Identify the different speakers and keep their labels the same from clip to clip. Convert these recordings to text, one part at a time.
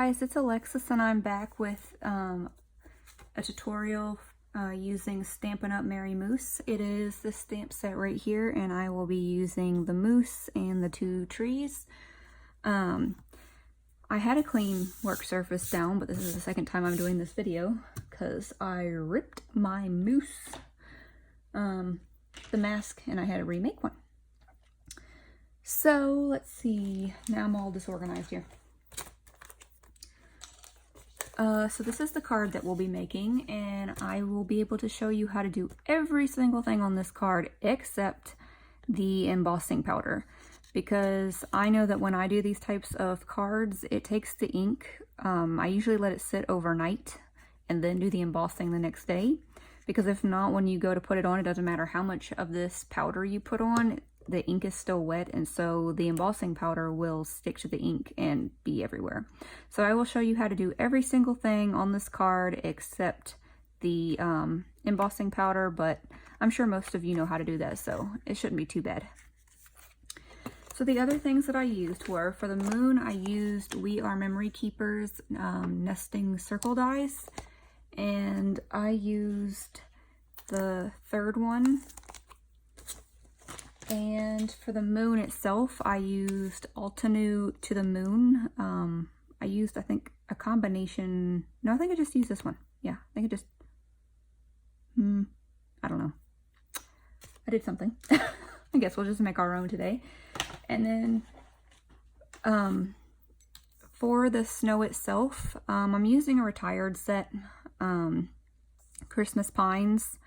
Speaker 1: guys, it's Alexis and I'm back with a tutorial using Stampin' Up! Merry Moose. It is this stamp set right here, and I will be using the moose and the two trees. I had a clean work surface down, but this is the second time I'm doing this video because I ripped my moose, the mask, and I had to remake one. So let's see, now I'm all disorganized here. So this is the card that we'll be making, and I will be able to show you how to do every single thing on this card except the embossing powder, because I know that when I do these types of cards, it takes the ink. I usually let it sit overnight and then do the embossing the next day, because if not, when you go to put it on, it doesn't matter how much of this powder you put on, the ink is still wet, and so the embossing powder will stick to the ink and be everywhere. So I will show you how to do every single thing on this card except the embossing powder, but I'm sure most of you know how to do that, so it shouldn't be too bad. So the other things that I used were, for the moon, I used We Are Memory Keepers nesting circle dies, and I used the third one. And for the moon itself, I used Altenew to the Moon. I used, I think, a combination. No, I think I just used this one. Yeah, I think I just, I don't know. I did something. I guess we'll just make our own today. And then for the snow itself, I'm using a retired set, Christmas Pines,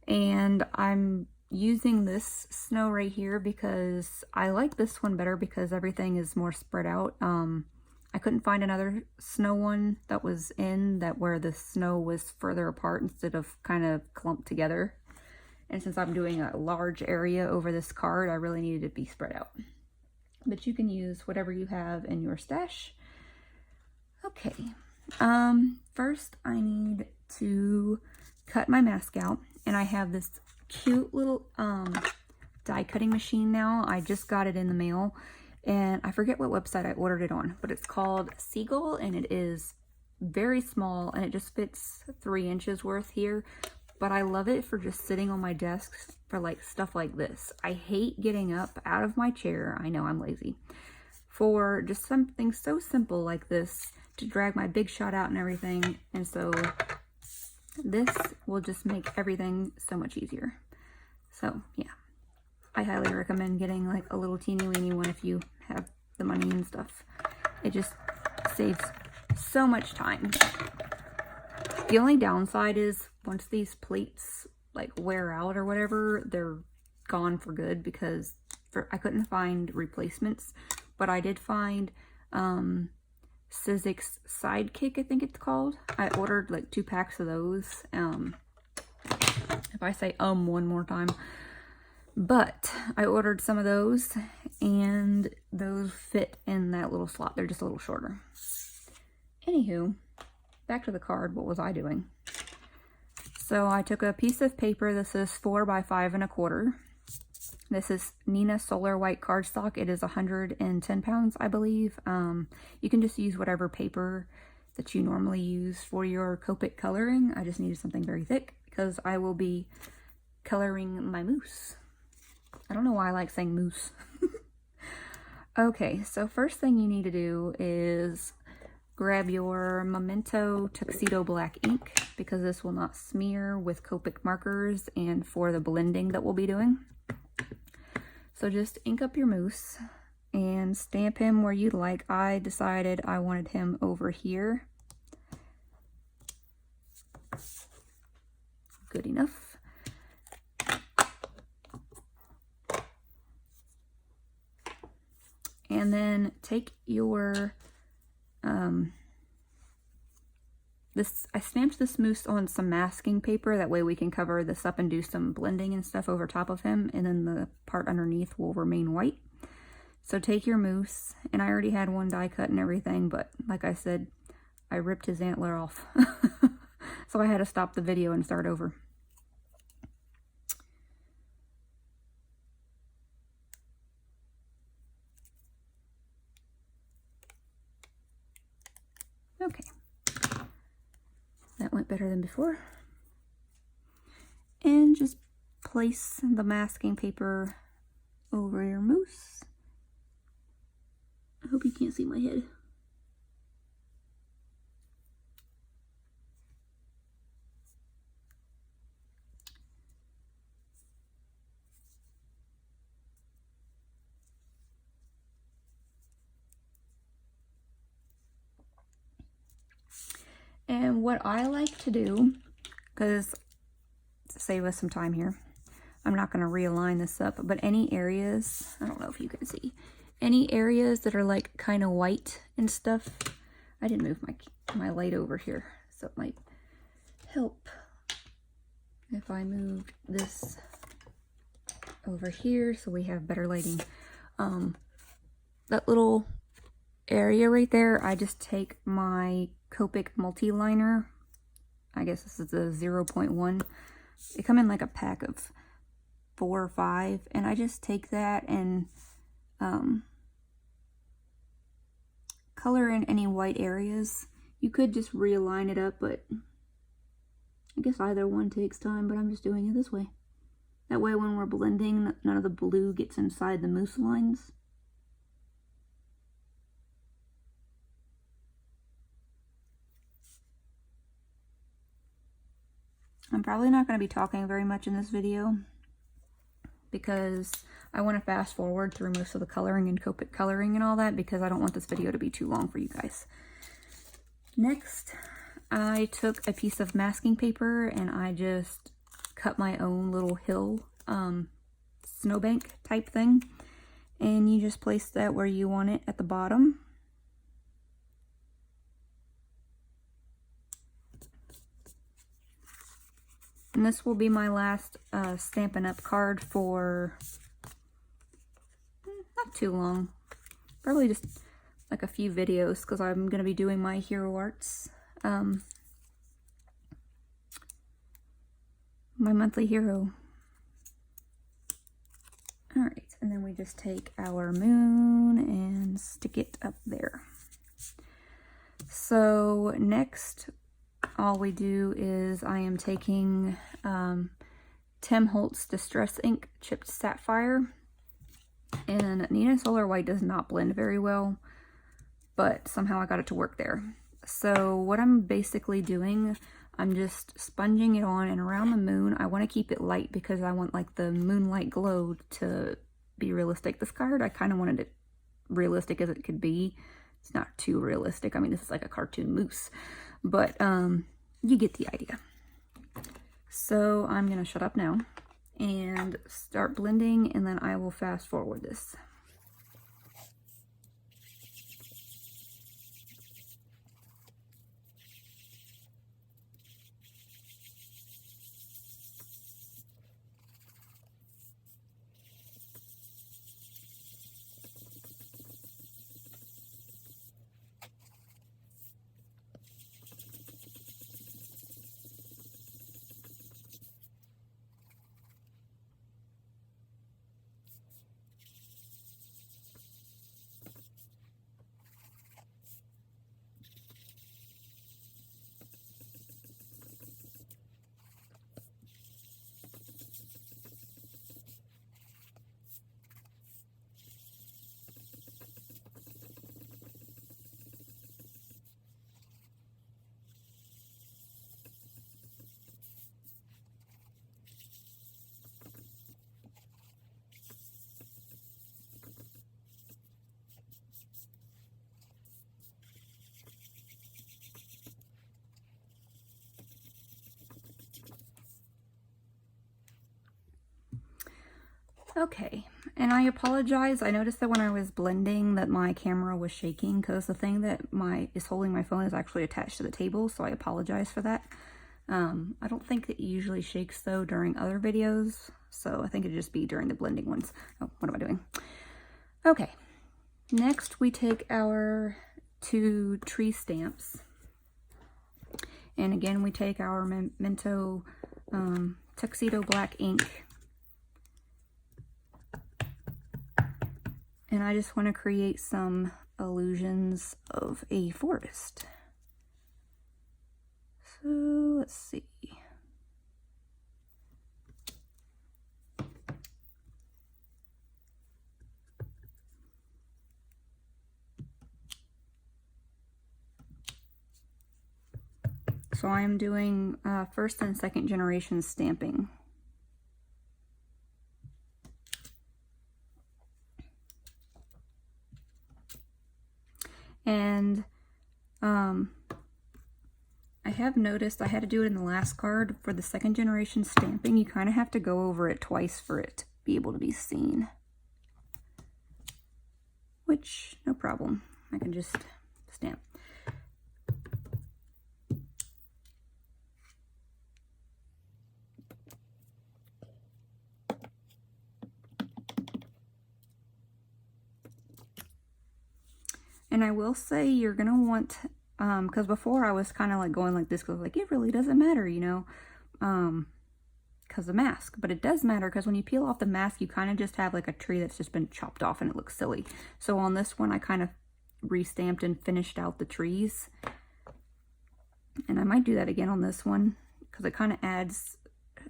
Speaker 1: and I'm using this snow right here because I like this one better because everything is more spread out. I couldn't find another snow one that was in that where the snow was further apart instead of kind of clumped together. And since I'm doing a large area over this card, I really needed it to be spread out. But you can use whatever you have in your stash. Okay, first I need to cut my mask out, and I have this cute little die cutting machine now. I just got it in the mail, and I forget what website I ordered it on, but it's called Seagull, and it is very small, and it just fits 3 inches worth here. But I love it for just sitting on my desk for like stuff like this. I hate getting up out of my chair, I know I'm lazy, for just something so simple like this to drag my big shot out and everything. And so this will just make everything so much easier. So yeah, I highly recommend getting like a little teeny weeny one if you have the money and stuff. It just saves so much time. The only downside is once these plates like wear out or whatever, they're gone for good, because I couldn't find replacements, but I did find Sizzix Sidekick, I think it's called. I ordered like 2 packs of those. If I say one more time. But I ordered some of those, and those fit in that little slot. They're just a little shorter. Anywho, back to the card. What was I doing? So I took a piece of paper. This is 4 by 5 1/4. This is Nina Solar White cardstock. It is 110 pounds, I believe. You can just use whatever paper that you normally use for your Copic coloring. I just needed something very thick because I will be coloring my moose. I don't know why I like saying moose. Okay, so first thing you need to do is grab your Memento Tuxedo Black ink, because this will not smear with Copic markers and for the blending that we'll be doing. So just ink up your moose and stamp him where you'd like. I decided I wanted him over here. Good enough. And then take your, I stamped this moose on some masking paper. That way we can cover this up and do some blending and stuff over top of him. And then the part underneath will remain white. So take your moose, and I already had one die cut and everything, but like I said, I ripped his antler off. So I had to stop the video and start over. lot better than before. And just place the masking paper over your mousse. I hope you can't see my head. And what I like to do, because to save us some time here, I'm not going to realign this up, but any areas, I don't know if you can see, any areas that are like kind of white and stuff, I didn't move my light over here, so it might help if I moved this over here so we have better lighting. That little area right there, I just take my Copic multi-liner. I guess this is a 0.1. They come in like a pack of 4 or 5, and I just take that and color in any white areas. You could just realign it up, but I guess either one takes time, but I'm just doing it this way. That way when we're blending, none of the blue gets inside the mousse lines. I'm probably not going to be talking very much in this video because I want to fast forward through most of the coloring and Copic coloring and all that because I don't want this video to be too long for you guys. Next, I took a piece of masking paper and I just cut my own little hill snowbank type thing, and you just place that where you want it at the bottom. And this will be my last Stampin' Up card for not too long. Probably just like a few videos because I'm going to be doing my Hero Arts. My monthly hero. Alright, and then we just take our moon and stick it up there. So next, all we do is I am taking Tim Holtz Distress Ink Chipped Sapphire, and Nina Solar White does not blend very well, but somehow I got it to work there. So what I'm basically doing, I'm just sponging it on, and around the moon, I want to keep it light because I want like the moonlight glow to be realistic. This card, I kind of wanted it realistic as it could be. It's not too realistic. I mean, this is like a cartoon moose. But you get the idea. So I'm going to shut up now and start blending, and then I will fast forward this. Okay, and I apologize. I noticed that when I was blending that my camera was shaking because the thing that is holding my phone is actually attached to the table, so I apologize for that. I don't think it usually shakes though during other videos, so I think it'd just be during the blending ones. Oh, what am I doing? Okay, next we take our 2 tree stamps, and again we take our Memento Tuxedo Black ink. And I just want to create some illusions of a forest. So let's see. So I'm doing first and second generation stamping. And I have noticed I had to do it in the last card for the second generation stamping. You kind of have to go over it twice for it to be able to be seen. Which, no problem. I can just stamp. And I will say you're going to want, because before I was kind of like going like this, because like it really doesn't matter, you know, because the mask. But it does matter because when you peel off the mask, you kind of just have like a tree that's just been chopped off and it looks silly. So on this one, I kind of restamped and finished out the trees. And I might do that again on this one because it kind of adds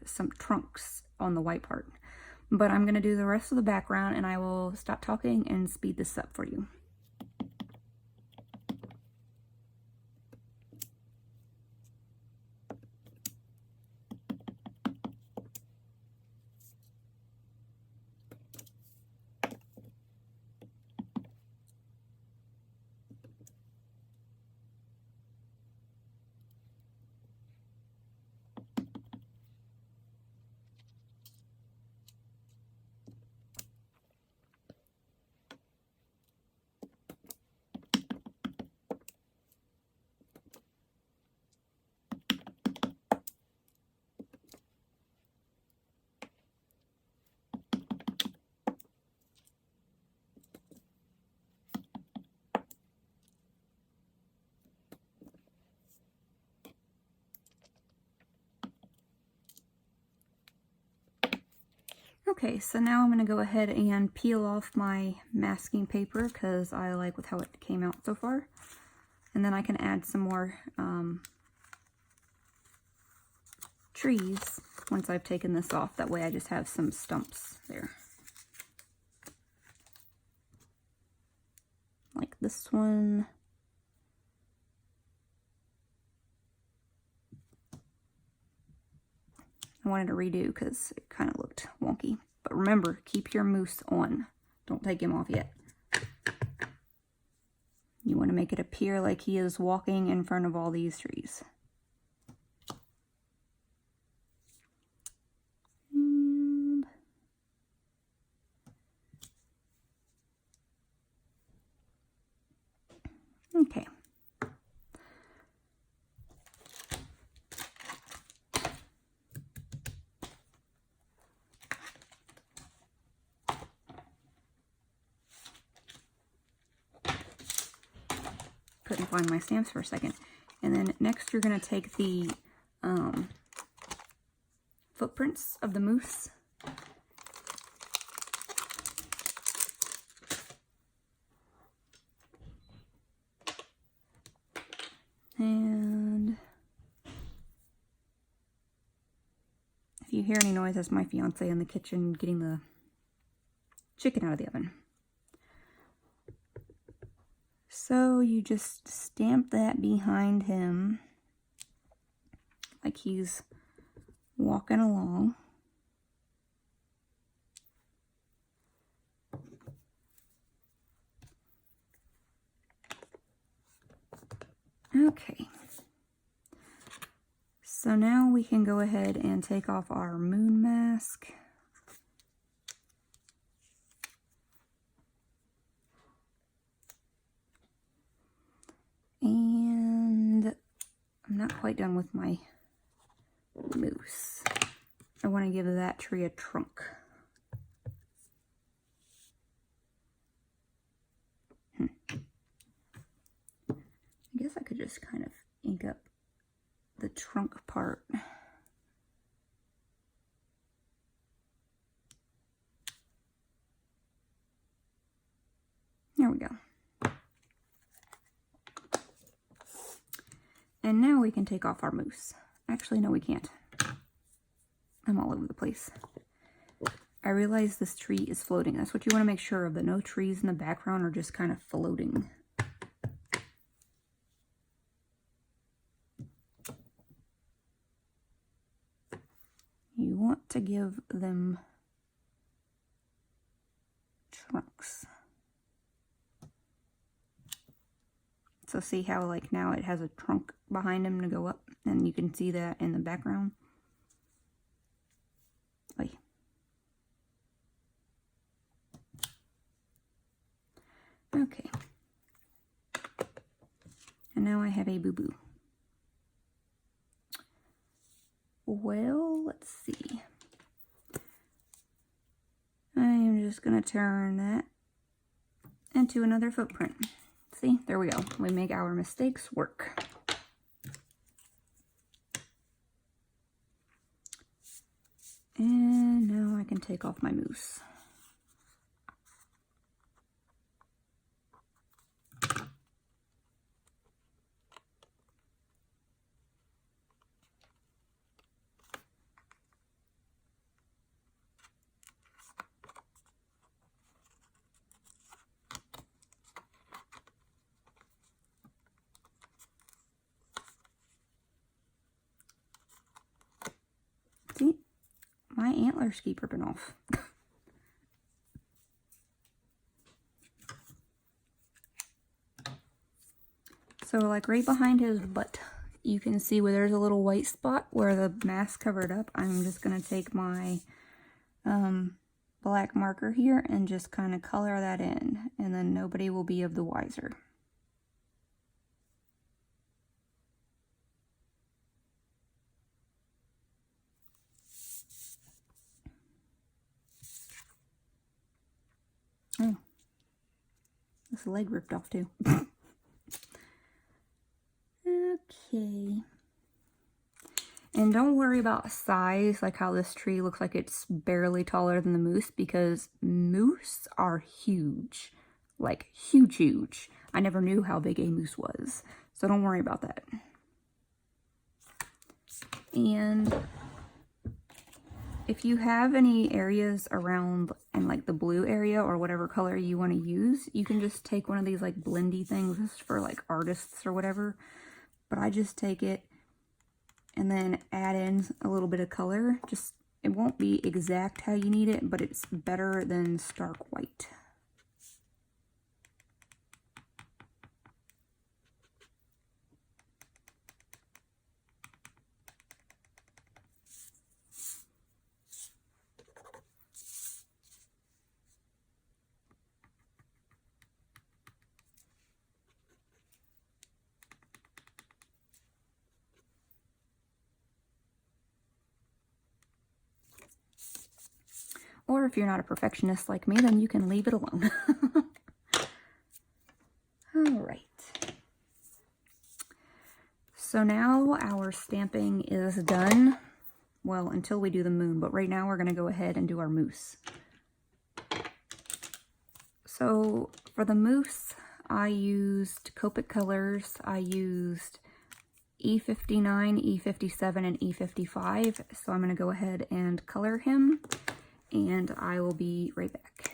Speaker 1: some trunks on the white part. But I'm going to do the rest of the background and I will stop talking and speed this up for you. Okay, so now I'm going to go ahead and peel off my masking paper because I like with how it came out so far. And then I can add some more trees once I've taken this off. That way I just have some stumps there. Like this one. I wanted to redo because it kind of looked wonky. But remember, keep your moose on. Don't take him off yet. You want to make it appear like he is walking in front of all these trees. And okay. Couldn't find my stamps for a second. And then next you're going to take the footprints of the moose. And if you hear any noise, that's my fiance in the kitchen getting the chicken out of the oven. So you just stamp that behind him like he's walking along. Okay. So now we can go ahead and take off our moon mask. And I'm not quite done with my moose. I want to give that tree a trunk. I guess I could just kind of ink up the trunk part. There we go. And now we can take off our mousse. Actually, no, we can't. I'm all over the place. I realize this tree is floating. That's what you want to make sure of, that no trees in the background are just kind of floating. You want to give them trunks. So see how like now it has a trunk behind him to go up, and you can see that in the background. Oy. Okay. And now I have a boo-boo. Well, let's see. I am just going to turn that into another footprint. See, there we go. We make our mistakes work. And now I can take off my mousse. See, my antlers keep ripping off. So like right behind his butt, you can see where there's a little white spot where the mask covered up. I'm just going to take my black marker here and just kind of color that in, and then nobody will be of the wiser. Oh, this leg ripped off too. Okay. And don't worry about size, like how this tree looks like it's barely taller than the mousse, because mousse are huge. Like huge, huge. I never knew how big a mousse was, so don't worry about that. And if you have any areas around in like the blue area or whatever color you want to use, you can just take one of these like blendy things. This is for like artists or whatever. But I just take it and then add in a little bit of color. Just, it won't be exact how you need it, but it's better than stark white. Or if you're not a perfectionist like me, then you can leave it alone. Alright. So now our stamping is done. Well, until we do the moon, but right now we're going to go ahead and do our mousse. So for the mousse, I used Copic colors. I used E59, E57, and E55. So I'm going to go ahead and color him, and I will be right back.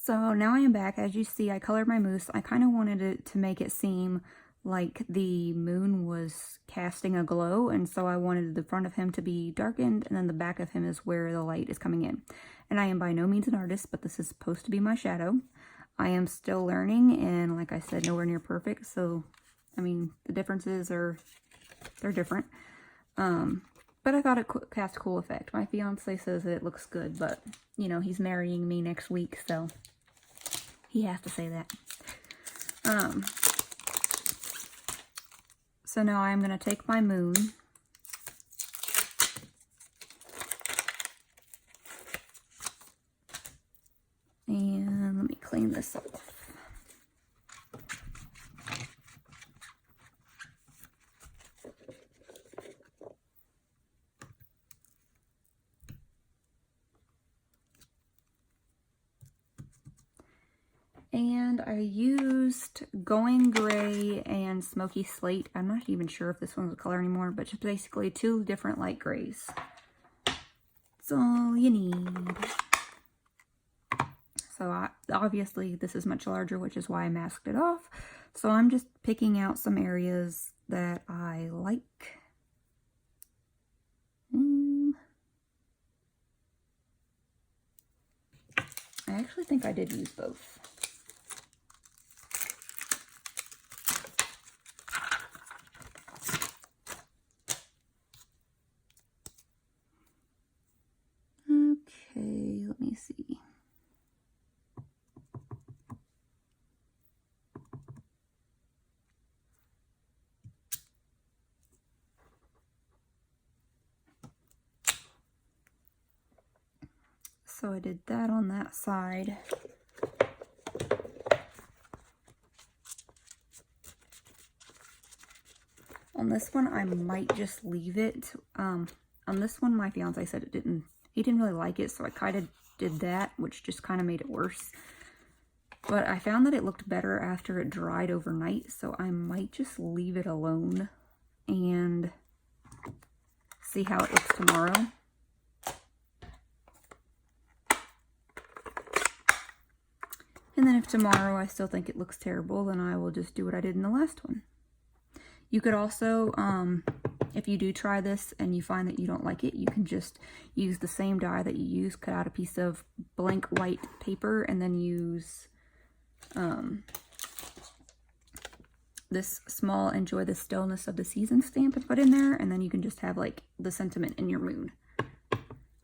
Speaker 1: So now I am back. As you see, I colored my moose. I kind of wanted it to make it seem like the moon was casting a glow, and so I wanted the front of him to be darkened, and then the back of him is where the light is coming in. And I am by no means an artist, but this is supposed to be my shadow. I am still learning, and like I said, nowhere near perfect, so, I mean, the differences are, they're different. But I thought it cast a cool effect. My fiance says that it looks good, but, you know, he's marrying me next week, so he has to say that. So now I'm going to take my moon and let me clean this up. And I used Going Gray and Smoky Slate. I'm not even sure if this one's a color anymore, but just basically two different light grays. That's all you need. So obviously this is much larger, which is why I masked it off. So I'm just picking out some areas that I like. I actually think I did use both. Okay, let me see. So I did that on that side. On this one, I might just leave it. On this one, my fiance said he didn't really like it, so I kind of did that, which just kind of made it worse. But I found that it looked better after it dried overnight, so I might just leave it alone and see how it looks tomorrow. And then if tomorrow I still think it looks terrible, then I will just do what I did in the last one. You could also, if you do try this and you find that you don't like it, you can just use the same die that you use, cut out a piece of blank white paper, and then use this small Enjoy the Stillness of the Season stamp and put in there, and then you can just have like the sentiment in your moon.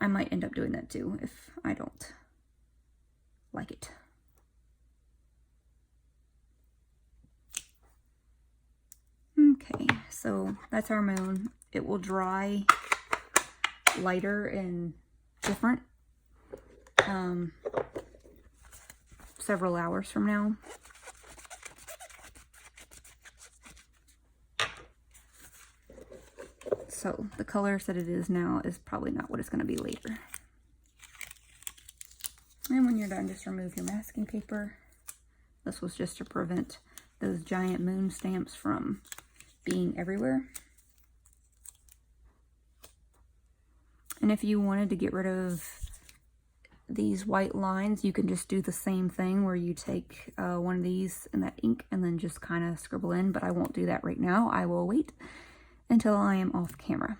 Speaker 1: I might end up doing that too if I don't like it. Okay, so that's our moon. It will dry lighter and different several hours from now. So the colors that it is now is probably not what it's going to be later. And when you're done, just remove your masking paper. This was just to prevent those giant moon stamps from being everywhere. And if you wanted to get rid of these white lines, you can just do the same thing where you take one of these and that ink and then just kind of scribble in, but I won't do that right now. I will wait until I am off camera.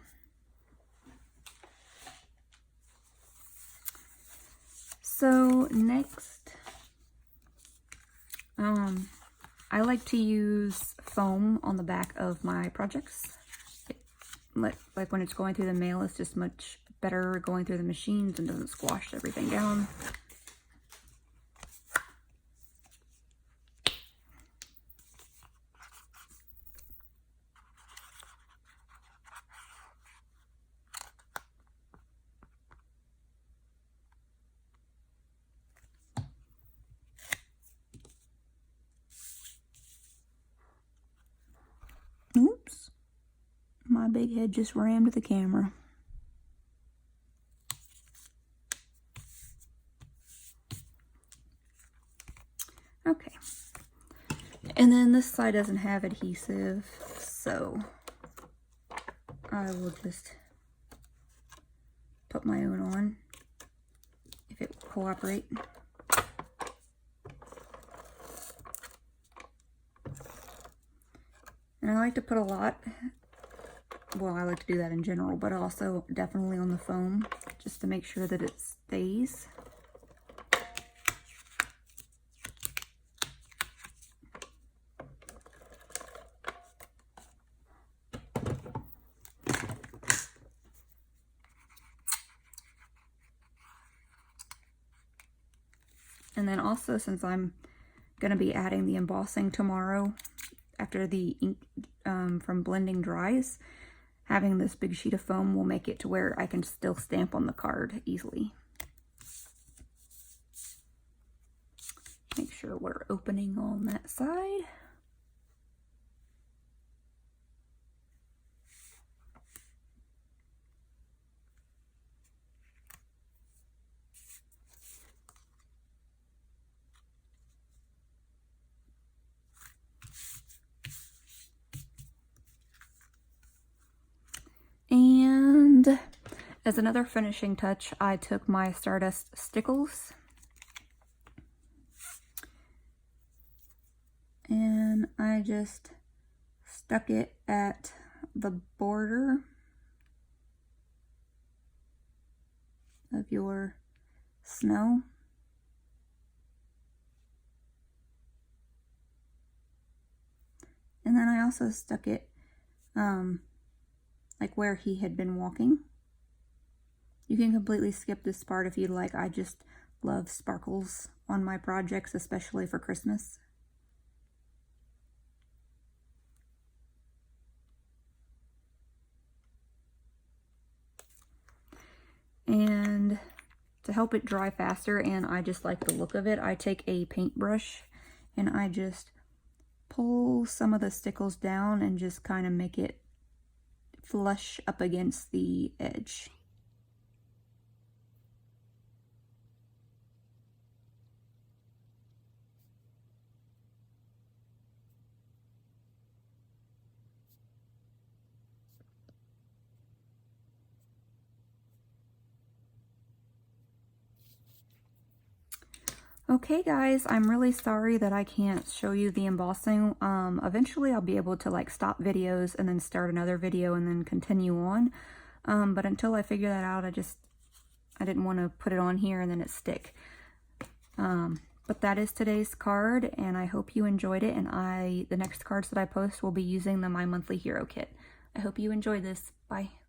Speaker 1: So next, I like to use foam on the back of my projects. Like when it's going through the mail, it's just much better going through the machines and doesn't squash everything down. Oops, my big head just rammed the camera. Okay, and then this side doesn't have adhesive, so I will just put my own on if it will cooperate. And I like to put a lot, well, I like to do that in general, but also definitely on the foam, just to make sure that it stays. And then also, since I'm going to be adding the embossing tomorrow after the ink from blending dries, having this big sheet of foam will make it to where I can still stamp on the card easily. Make sure we're opening on that side. And as another finishing touch, I took my Stardust Stickles and I just stuck it at the border of your snow. And then I also stuck it like where he had been walking. You can completely skip this part if you'd like. I just love sparkles on my projects, especially for Christmas. And to help it dry faster, and I just like the look of it, I take a paintbrush and I just pull some of the stickles down and just kind of make it flush up against the edge. Okay guys, I'm really sorry that I can't show you the embossing. Eventually I'll be able to like stop videos and then start another video and then continue on. But until I figure that out, I didn't want to put it on here and then it stick. But that is today's card, and I hope you enjoyed it, and the next cards that I post will be using the My Monthly Hero Kit. I hope you enjoyed this. Bye.